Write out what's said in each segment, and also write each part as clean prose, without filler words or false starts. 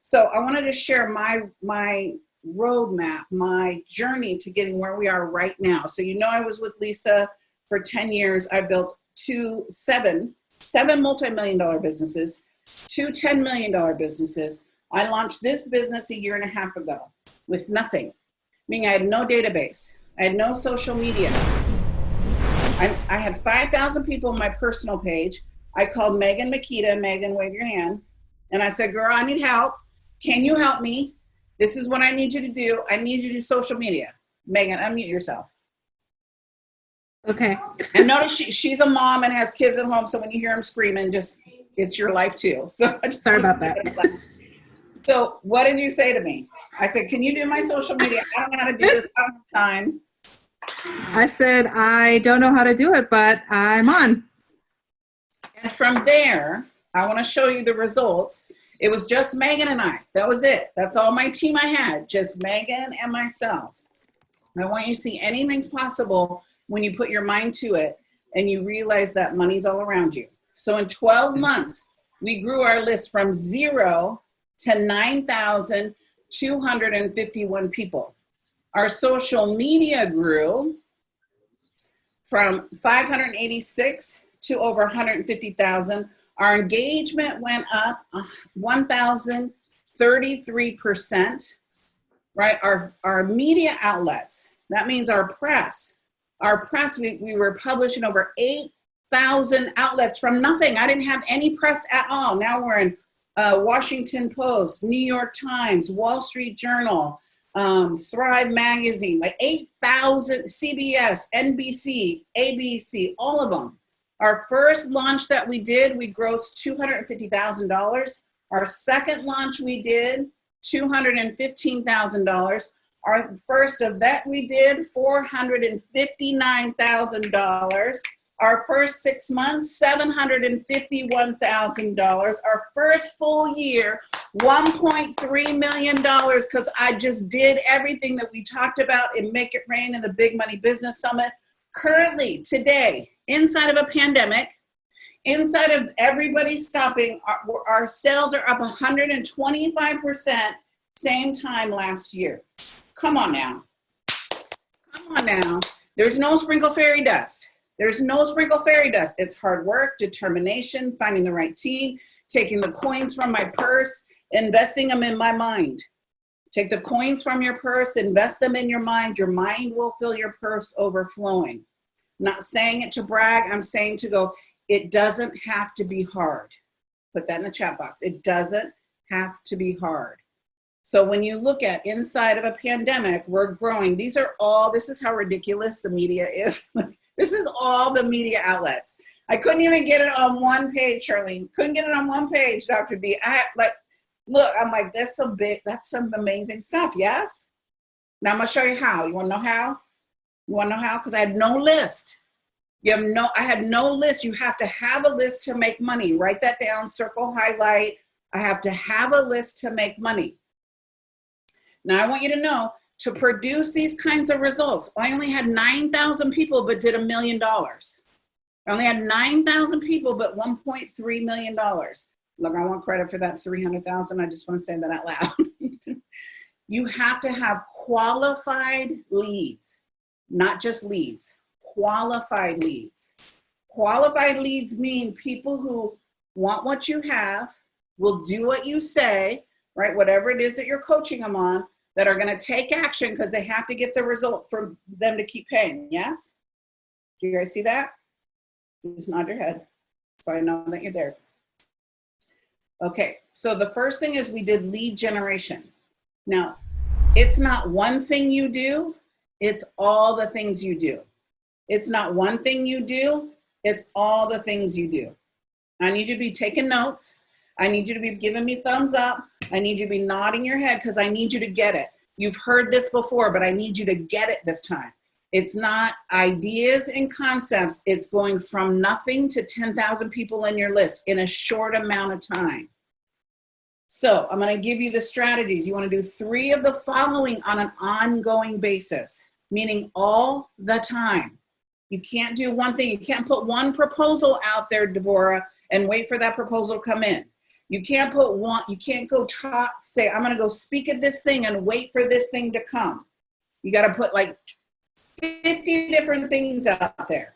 So I wanted to share my roadmap, my journey to getting where we are right now. So I was with Lisa for 10 years. I built seven multi-million-dollar businesses, two $10 million businesses. I launched this business a year and a half ago with nothing, meaning I had no database. I had no social media. I had 5,000 people on my personal page. I called Megan Makita. Megan, wave your hand. And I said, girl, I need help. Can you help me? This is what I need you to do. I need you to do social media. Megan, unmute yourself. Okay. And notice she's a mom and has kids at home, so when you hear them screaming, it's your life too. So I just sorry about that. So what did you say to me? I said, can you do my social media? I don't know how to do this. I don't have time. I said, I don't know how to do it, but I'm on. And from there, I want to show you the results. It was just Megan and I. That was it. That's all my team I had, just Megan and myself. I want you to see anything's possible when you put your mind to it and you realize that money's all around you. So in 12 months, we grew our list from 0 to 9,251 people. Our social media grew from 586 to over 150,000. Our engagement went up 1,033%, right? Our media outlets, that means our press, we were published in over 8,000 outlets from nothing. I didn't have any press at all. Now we're in Washington Post, New York Times, Wall Street Journal, Thrive Magazine, like 8,000, CBS, NBC, ABC, all of them. Our first launch that we did, we grossed $250,000. Our second launch we did, $215,000. Our first event we did, $459,000. Our first 6 months, $751,000. Our first full year, $1.3 million, because I just did everything that we talked about in Make It Rain in the Big Money Business Summit. Currently, today, inside of a pandemic, inside of everybody stopping, our sales are up 125% same time last year. Come on now. Come on now. There's no sprinkle fairy dust. There's no sprinkle fairy dust. It's hard work, determination, finding the right team, taking the coins from my purse, investing them in my mind. Take the coins from your purse, invest them in your mind. Your mind will fill your purse overflowing. I'm not saying it to brag. I'm saying to go, it doesn't have to be hard. Put that in the chat box. It doesn't have to be hard. So when you look at inside of a pandemic, we're growing. This is how ridiculous the media is. This is all the media outlets. I couldn't even get it on one page, Charlene. Couldn't get it on one page, Dr. D. Look, I'm like, that's so big. That's some amazing stuff, yes? Now I'm gonna show you how. You wanna know how? You wanna know how? Because I had no list. I had no list. You have to have a list to make money. Write that down, circle, highlight. I have to have a list to make money. Now I want you to know, to produce these kinds of results, I only had 9,000 people, but did $1 million. I only had 9,000 people, but $1.3 million. Look, I want credit for that 300,000. I just want to say that out loud. You have to have qualified leads, not just leads, qualified leads. Qualified leads mean people who want what you have, will do what you say, right? Whatever it is that you're coaching them on, that are going to take action because they have to get the result for them to keep paying. Yes? Do you guys see that? Just nod your head so I know that you're there. Okay, so the first thing is we did lead generation. Now, it's not one thing you do, it's all the things you do. It's not one thing you do, it's all the things you do. I need you to be taking notes. I need you to be giving me thumbs up. I need you to be nodding your head because I need you to get it. You've heard this before, but I need you to get it this time. It's not ideas and concepts. It's going from nothing to 10,000 people in your list in a short amount of time. So I'm going to give you the strategies. You want to do 3 of the following on an ongoing basis, meaning all the time. You can't do one thing. You can't put one proposal out there, Deborah, and wait for that proposal to come in. You can't put one, you can't go talk, say, I'm going to go speak at this thing and wait for this thing to come. You got to put like 50 different things out there.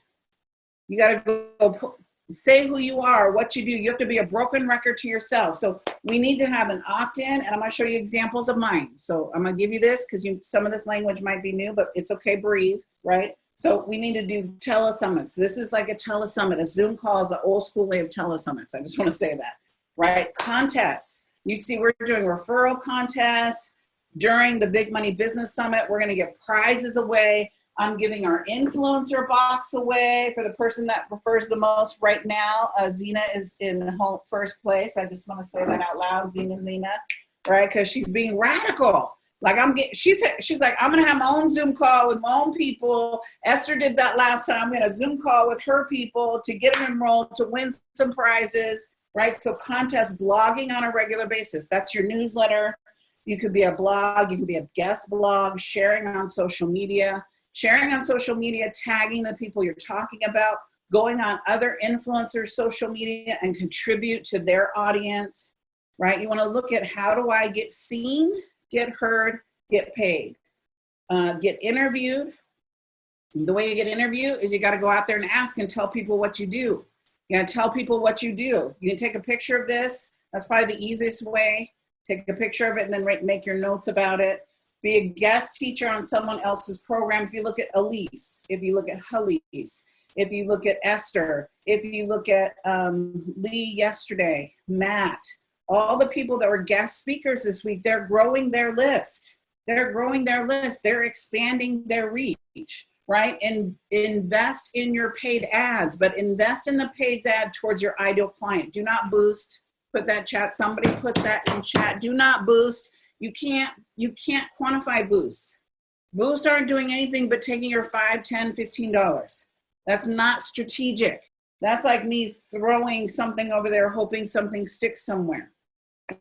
You got to go say who you are, what you do. You have to be a broken record to yourself. So we need to have an opt-in, and I'm going to show you examples of mine. So I'm going to give you this because some of this language might be new, but it's okay, breathe, right? So we need to do telesummits. This is like a telesummit. A Zoom call is an old school way of telesummits. I just want to say that, right? Contests. You see, we're doing referral contests. During the Big Money Business Summit, we're going to give prizes away. I'm giving our influencer box away for the person that refers the most right now. Zena is in first place. I just want to say that out loud, Zena, right? Because she's being radical. Like she's like, I'm gonna have my own Zoom call with my own people. Esther did that last time. I'm gonna Zoom call with her people to get them enrolled to win some prizes, right? So contest, blogging on a regular basis. That's your newsletter. You could be a blog. You could be a guest blog. Sharing on social media. Sharing on social media, tagging the people you're talking about, going on other influencers' social media and contribute to their audience, right? You want to look at how do I get seen, get heard, get paid, get interviewed. The way you get interviewed is you got to go out there and ask and tell people what you do. You got to tell people what you do. You can take a picture of this. That's probably the easiest way. Take a picture of it and then make your notes about it. Be a guest teacher on someone else's program. If you look at Elise, if you look at Halise, if you look at Esther, if you look at Lee yesterday, Matt, all the people that were guest speakers this week, they're growing their list. They're growing their list. They're expanding their reach, right? And invest in your paid ads, but invest in the paid ad towards your ideal client. Do not boost. Put that chat. Somebody put that in chat. Do not boost. You can't quantify boosts. Boosts aren't doing anything but taking your $5, $10, $15. That's not strategic. That's like me throwing something over there, hoping something sticks somewhere,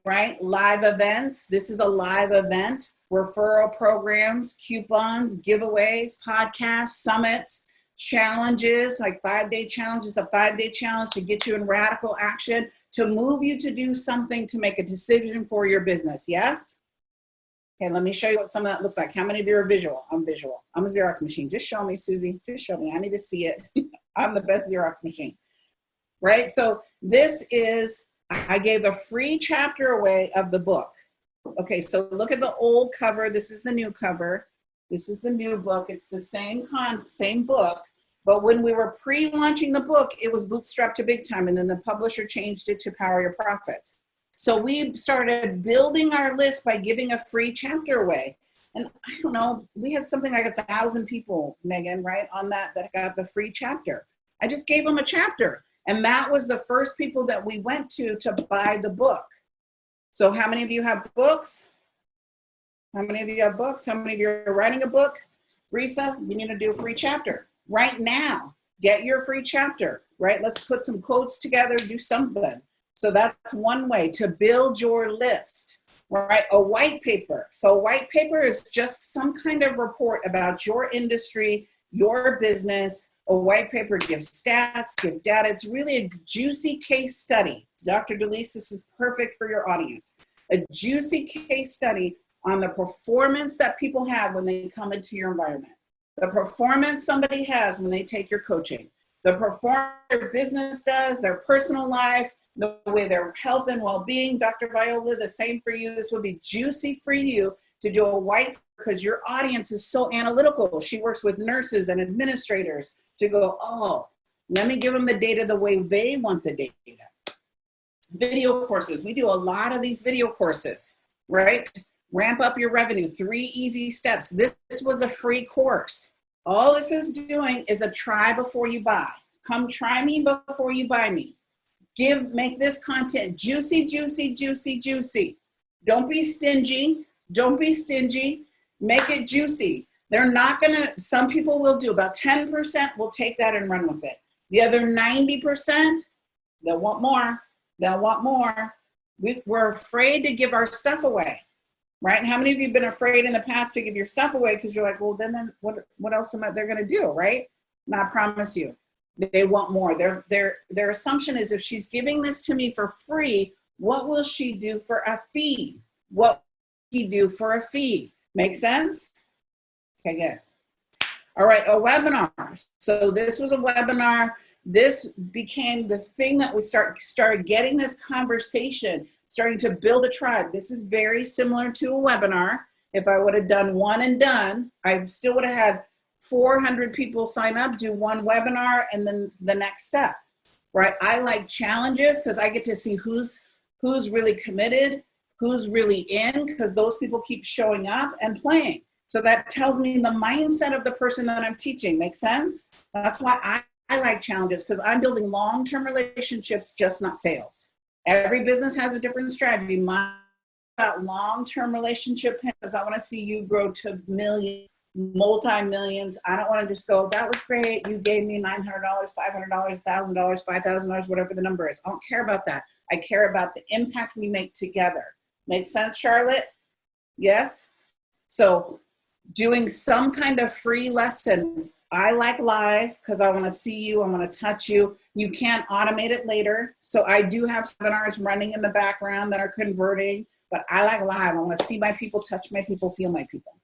right? Live events. This is a live event. Referral programs, coupons, giveaways, podcasts, summits, challenges, like 5-day challenges, a 5-day challenge to get you in radical action, to move you to do something, to make a decision for your business. Yes? Okay, let me show you what some of that looks like. How many of you are visual? I'm visual. I'm a Xerox machine. Just show me, Susie. Just show me. I need to see it. I'm the best Xerox machine. Right? So this is, I gave a free chapter away of the book. Okay, so look at the old cover. This is the new cover. This is the new book. It's the same book. But when we were pre-launching the book, it was bootstrapped to big time. And then the publisher changed it to Power Your Profits. So we started building our list by giving a free chapter away. And I don't know, we had something like 1,000 people, Megan, right, on that got the free chapter. I just gave them a chapter. And that was the first people that we went to buy the book. So how many of you have books? How many of you have books? How many of you are writing a book? Risa, you need to do a free chapter. Right now, get your free chapter, right? Let's put some quotes together, do something. So that's one way to build your list, right? A white paper. So a white paper is just some kind of report about your industry, your business. A white paper gives stats, gives data. It's really a juicy case study. Dr. DeLise, this is perfect for your audience. A juicy case study on the performance that people have when they come into your environment. The performance somebody has when they take your coaching. The performance their business does, their personal life, the way their health and well-being. Dr. Viola, the same for you. This would be juicy for you to do a white, because your audience is so analytical. She works with nurses and administrators to go, oh, let me give them the data the way they want the data. Video courses. We do a lot of these video courses, right? Ramp up your revenue. 3 easy steps. This was a free course. All this is doing is a try before you buy. Come try me before you buy me. Make this content juicy, juicy, juicy, juicy. Don't be stingy. Don't be stingy. Make it juicy. They're not gonna, some people will do, about 10% will take that and run with it. The other 90%, they'll want more. They'll want more. We're afraid to give our stuff away, right? And how many of you have been afraid in the past to give your stuff away because you're like, well, then what else they're gonna do, right? And I promise you, they want more. Their assumption is if she's giving this to me for free, What will she do for a fee? What will he do for a fee? Make sense? Okay, good. All right, a webinar. So this was a webinar. This became the thing that we started getting this conversation, starting to build a tribe. This is very similar to a webinar. If I would have done one and done, I still would have had 400 people sign up, do one webinar, and then the next step, right? I like challenges because I get to see who's really committed, who's really in, because those people keep showing up and playing. So that tells me the mindset of the person that I'm teaching. Make sense? That's why I like challenges, because I'm building long-term relationships, just not sales. Every business has a different strategy. Mine about long-term relationship, because I want to see you grow to millions, multi-millions. I don't want to just go, that was great, you gave me $900, $500, $1,000, $5,000, whatever the number is. I don't care about that. I care about the impact we make together. Make sense, Charlotte? Yes? So doing some kind of free lesson. I like live because I want to see you, I want to touch you. You can't automate it later. So I do have webinars running in the background that are converting, but I like live. I want to see my people, touch my people, feel my people.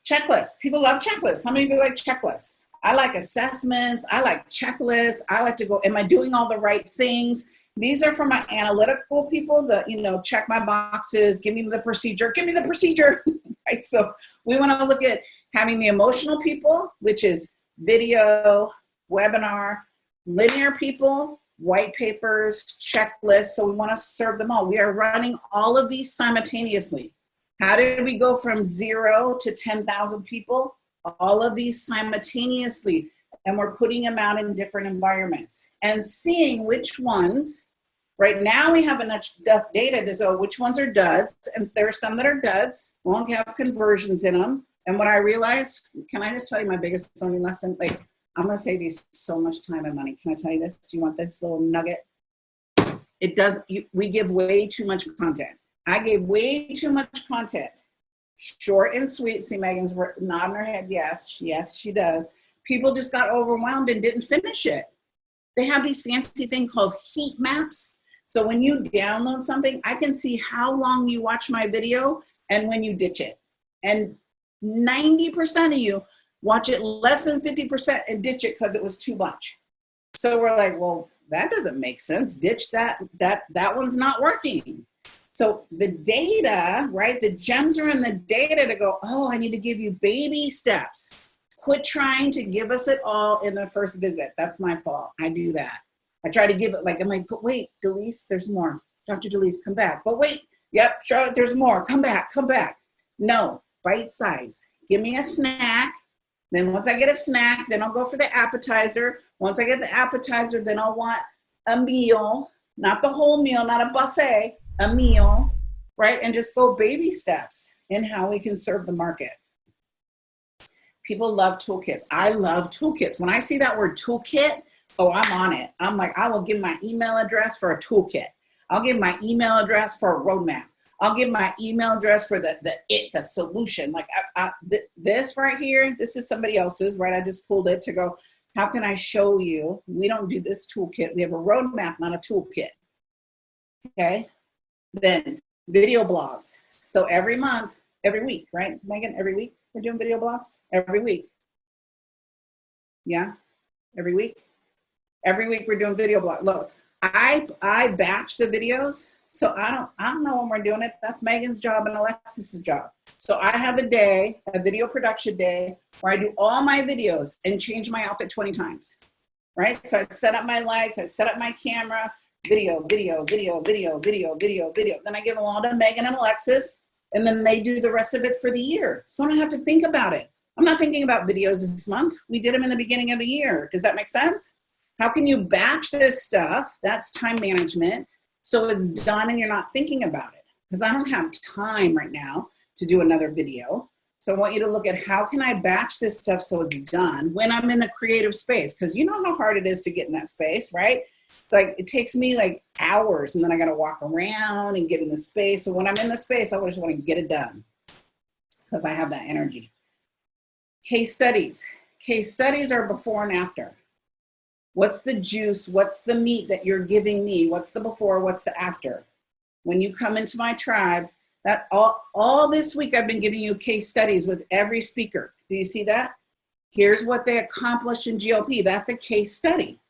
Checklists. People love checklists. How many of you like checklists? I like assessments. I like checklists. I like to go, am I doing all the right things? These are for my analytical people that, check my boxes, give me the procedure, right? So we want to look at having the emotional people, which is video, webinar, linear people, white papers, checklists. So we want to serve them all. We are running all of these simultaneously. How did we go from 0 to 10,000 people? All of these simultaneously. And we're putting them out in different environments and seeing which ones. Right now we have enough data to know which ones are duds, and there are some that are duds, won't have conversions in them. And what I realized, can I just tell you my biggest learning lesson? Like, I'm gonna save you so much time and money. Can I tell you this? Do you want this little nugget? We give way too much content. I gave way too much content. Short and sweet. See, Megan's nodding her head. Yes, she does. People just got overwhelmed and didn't finish it. They have these fancy things called heat maps. So when you download something, I can see how long you watch my video and when you ditch it. And 90% of you watch it less than 50% and ditch it because it was too much. So we're like, well, that doesn't make sense. Ditch that one's not working. So the data, right? The gems are in the data to go, oh, I need to give you baby steps. Quit trying to give us it all in the first visit. That's my fault. I do that. I try to give it I'm like, but wait, Delise, there's more. Dr. Delise, come back. But wait, yep, Charlotte, there's more. Come back. No, bite size. Give me a snack. Then once I get a snack, then I'll go for the appetizer. Once I get the appetizer, then I'll want a meal, not the whole meal, not a buffet, a meal, right? And just go baby steps in how we can serve the market. People love toolkits. I love toolkits. When I see that word toolkit, oh, I'm on it. I'm like, I will give my email address for a toolkit. I'll give my email address for a roadmap. I'll give my email address for the solution. Like this right here, this is somebody else's, right? I just pulled it to go, how can I show you? We don't do this toolkit. We have a roadmap, not a toolkit. Okay. Then video blogs. So every month, every week, right, Megan? Every week we're doing video blogs? Every week. Yeah, every week. Every week we're doing video blog. Look, I batch the videos, so I don't know when we're doing it. That's Megan's job and Alexis's job. So I have a video production day, where I do all my videos and change my outfit 20 times, right? So I set up my lights, I set up my camera, video. Then I give them all to Megan and Alexis, and then they do the rest of it for the year. So I don't have to think about it. I'm not thinking about videos this month. We did them in the beginning of the year. Does that make sense? How can you batch this stuff? That's time management. So it's done and you're not thinking about it. Because I don't have time right now to do another video. So I want you to look at how can I batch this stuff so it's done when I'm in the creative space. Because you know how hard it is to get in that space, right? It's like, it takes me like hours and then I got to walk around and get in the space. So when I'm in the space, I just want to get it done because I have that energy. Case studies. Case studies are before and after. What's the juice? What's the meat that you're giving me? What's the before? What's the after? When you come into my tribe, that all this week I've been giving you case studies with every speaker. Do you see that? Here's what they accomplished in GLP. That's a case study.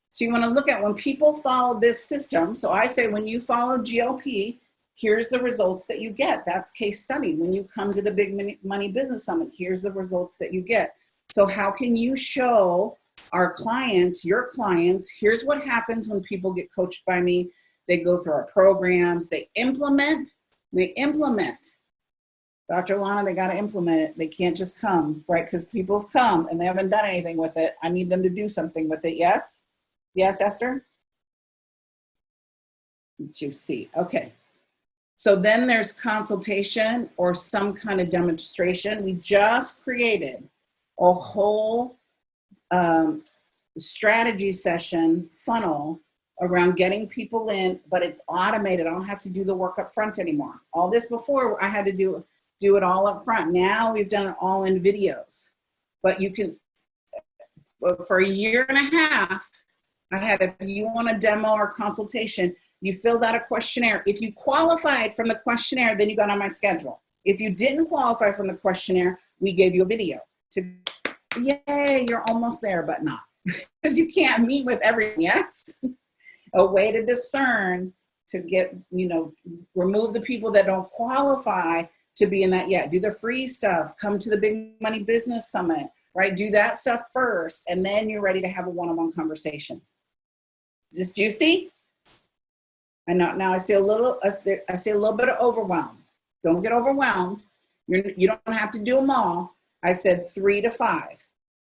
So you want to look at when people follow this system. So I say when you follow GLP, here's the results that you get. That's case study. When you come to the Big Money Business Summit, here's the results that you get. So how can you show our clients, your clients, here's what happens when people get coached by me. They go through our programs, they implement. Dr. Lana, they got to implement it. They can't just come, right? Because people have come and they haven't done anything with it. I need them to do something with it. Yes? Yes, Esther? You see. Okay. So then there's consultation or some kind of demonstration. We just created a whole strategy session funnel around getting people in, but it's automated. I don't have to do the work up front anymore. All this before, I had to do it all up front. Now we've done it all in videos. But you can, for a year and a half, I had, if you want a demo or consultation, you filled out a questionnaire. If you qualified from the questionnaire, then you got on my schedule. If you didn't qualify from the questionnaire, we gave you a video. Yay, you're almost there, but not. Because you can't meet with everyone, yes? A way to discern, to get, remove the people that don't qualify to be in that yet. Do the free stuff, come to the Big Money Business Summit, right? Do that stuff first, and then you're ready to have a one-on-one conversation. Is this juicy? I know now I see a little bit of overwhelm. Don't get overwhelmed. You don't have to do them all. I said 3 to 5,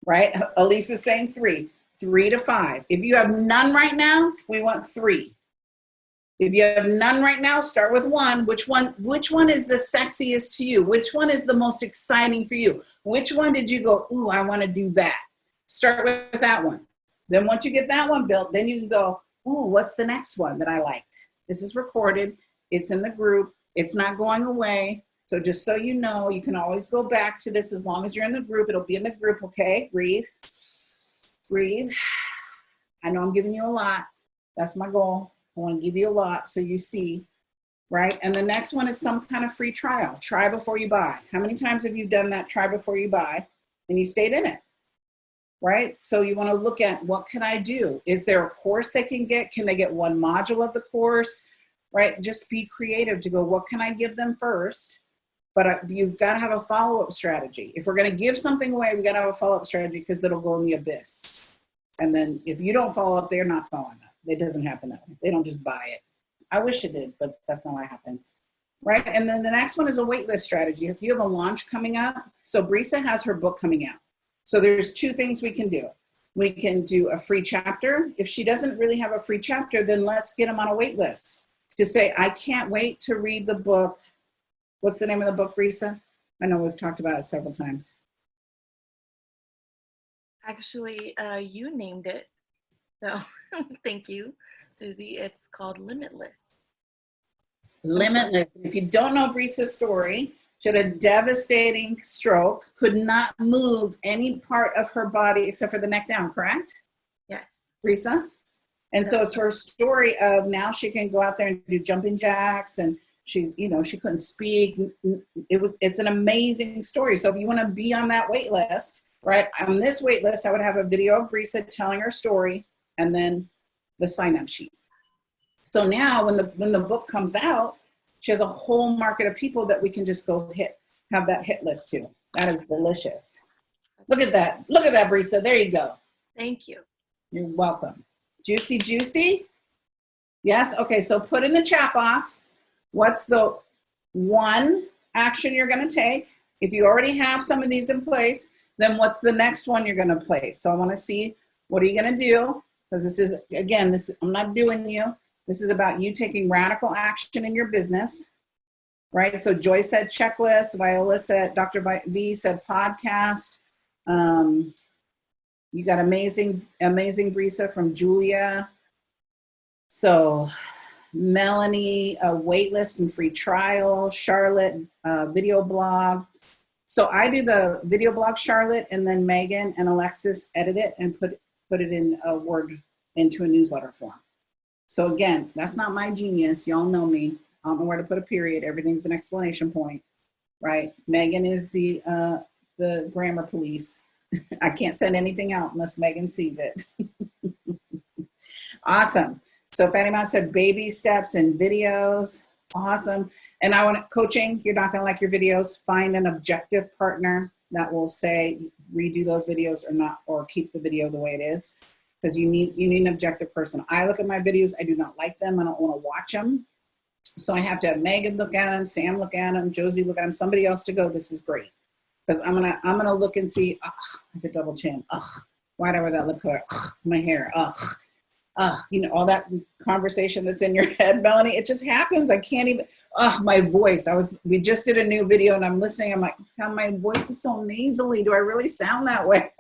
right? Elise is saying 3 to 5. If you have none right now, we want 3. If you have none right now, start with 1. Which one is the sexiest to you? Which one is the most exciting for you? Which one did you go, ooh, I want to do that? Start with that one. Then once you get that one built, then you can go, ooh, what's the next one that I liked? This is recorded. It's in the group. It's not going away. So just so you know, you can always go back to this as long as you're in the group. It'll be in the group, okay? Breathe. Breathe. I know I'm giving you a lot. That's my goal. I want to give you a lot so you see, right? And the next one is some kind of free trial. Try before you buy. How many times have you done that try before you buy and you stayed in it, right? So you want to look at, what can I do? Is there a course they can get? Can they get one module of the course, right? Just be creative to go, what can I give them first? But you've got to have a follow-up strategy. If we're going to give something away, we got to have a follow-up strategy because it'll go in the abyss. And then if you don't follow up, they're not following up. It doesn't happen that way. They don't just buy it. I wish it did, but that's not what happens, right? And then the next one is a waitlist strategy. If you have a launch coming up, so Brisa has her book coming out. So there's 2 things we can do. We can do a free chapter. If she doesn't really have a free chapter, then let's get them on a wait list to say, I can't wait to read the book. What's the name of the book, Brisa? I know we've talked about it several times. Actually, you named it. So thank you, Susie. It's called Limitless. Limitless. If you don't know Brisa's story, she had a devastating stroke, could not move any part of her body except for the neck down, correct? Yes. Brisa? And so it's her story of now she can go out there and do jumping jacks, and she's, she couldn't speak. It's an amazing story. So if you want to be on that wait list, right? On this wait list, I would have a video of Brisa telling her story and then the sign-up sheet. So now when the book comes out, she has a whole market of people that we can just go have that hit list to. That is delicious. Look at that. Look at that, Brisa. There you go. Thank you. You're welcome. Juicy, juicy? Yes? Okay, so put in the chat box, what's the one action you're going to take? If you already have some of these in place, then what's the next one you're going to place? So I want to see, what are you going to do? Because this is, again, I'm not doing you. This is about you taking radical action in your business, right? So Joy said checklist, Viola said, Dr. V said podcast. You got amazing Brisa from Julia. So Melanie, a waitlist and free trial. Charlotte, video blog. So I do the video blog, Charlotte, and then Megan and Alexis edit it and put put it in a Word into a newsletter form. So again, that's not my genius. Y'all know me. I don't know where to put a period. Everything's an explanation point, right? Megan is the grammar police. I can't send anything out unless Megan sees it. Awesome. So Fanny Mouse said baby steps and videos. Awesome. And I want coaching. You're not going to like your videos. Find an objective partner that will say redo those videos or not, or keep the video the way it is. Because you need an objective person. I look at my videos. I do not like them. I don't want to watch them. So I have to have Megan look at them, Sam look at them, Josie look at them, somebody else to go, this is great. Because I'm gonna look and see, I have a double chin. Why do I wear that lip color? My hair. You know, all that conversation that's in your head, Melanie, it just happens. I can't even, my voice. We just did a new video and I'm listening. I'm like, how my voice is so nasally. Do I really sound that way?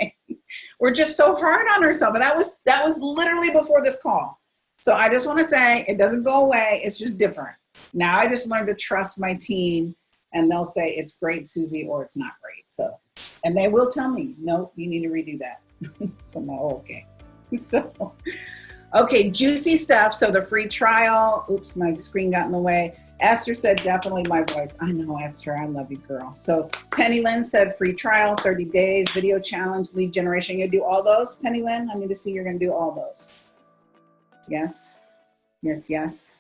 We're just so hard on ourselves. And that was literally before this call. So I just want to say it doesn't go away. It's just different. Now I just learned to trust my team and they'll say it's great, Susie, or it's not great. So, and they will tell me, no, you need to redo that. So I'm like, okay. So, okay, juicy stuff. So the free trial, oops, my screen got in the way. Esther said, definitely my voice. I know, Esther, I love you, girl. So Penny Lynn said free trial, 30 days, video challenge, lead generation. You're gonna do all those, Penny Lynn? I need to see you're gonna do all those. Yes, yes, yes.